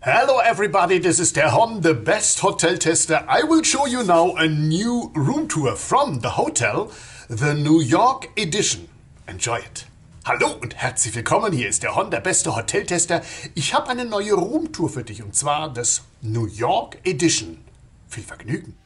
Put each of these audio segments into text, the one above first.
Hello everybody, this is der Hon, the best hotel tester. I will show you now a new room tour from the hotel, the New York Edition. Enjoy it. Hallo und herzlich willkommen, hier ist der Hon, der beste Hoteltester. Ich habe eine neue Roomtour für dich und zwar das New York Edition. Viel Vergnügen.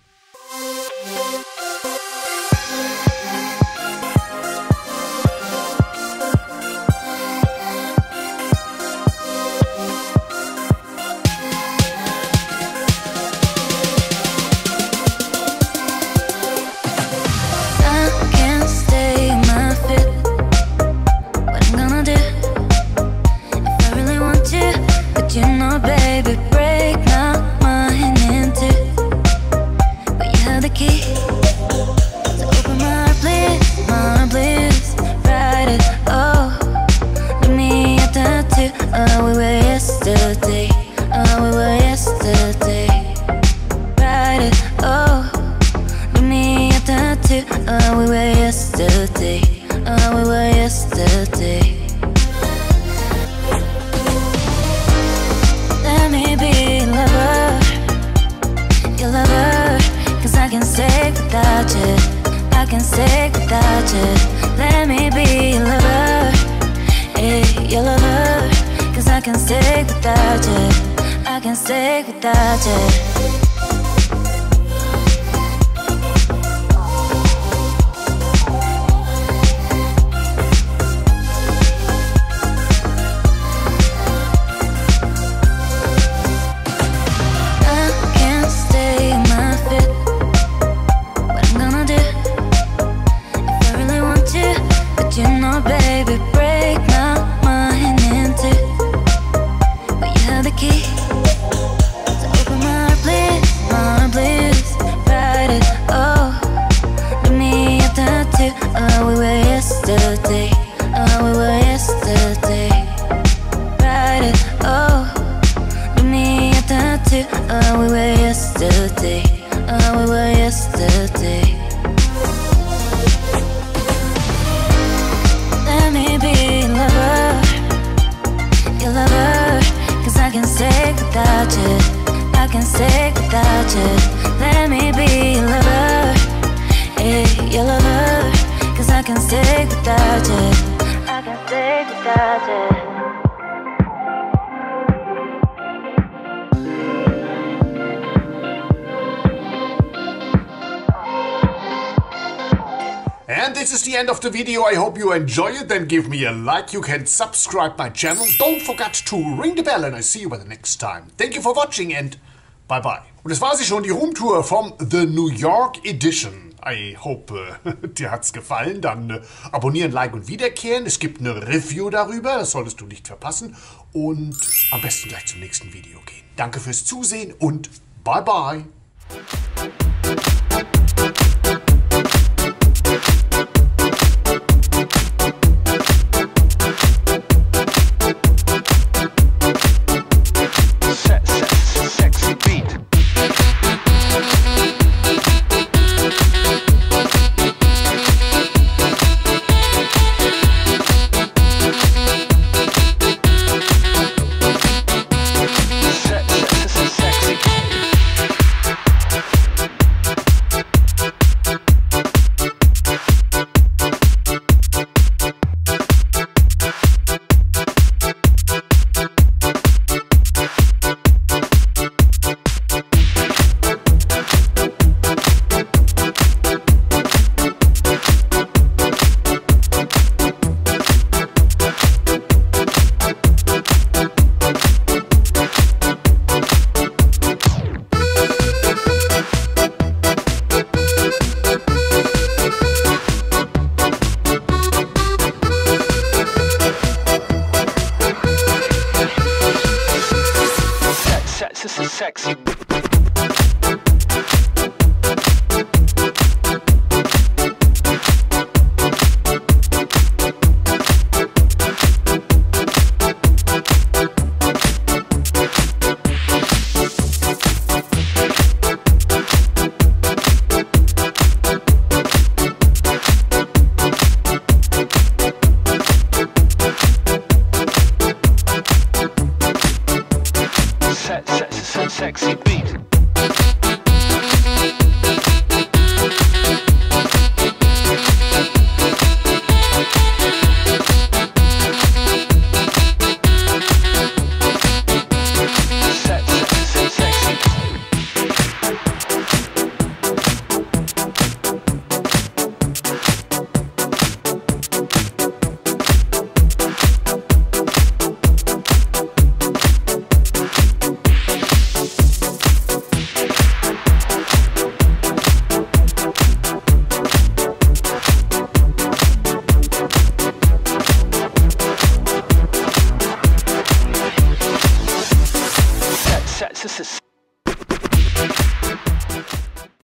And this is the end of the video. I hope you enjoy it. Then give me a like. You can subscribe my channel. Don't forget to ring the bell and I see you the next time. Thank you for watching and bye bye. Und das war sie schon, die Roomtour vom The New York Edition. I hope, dir hat's gefallen. Dann abonnieren, like und wiederkehren. Es gibt eine Review darüber. Das solltest du nicht verpassen. Und am besten gleich zum nächsten Video gehen. Danke fürs Zusehen und bye bye. Sexy. sexy beat.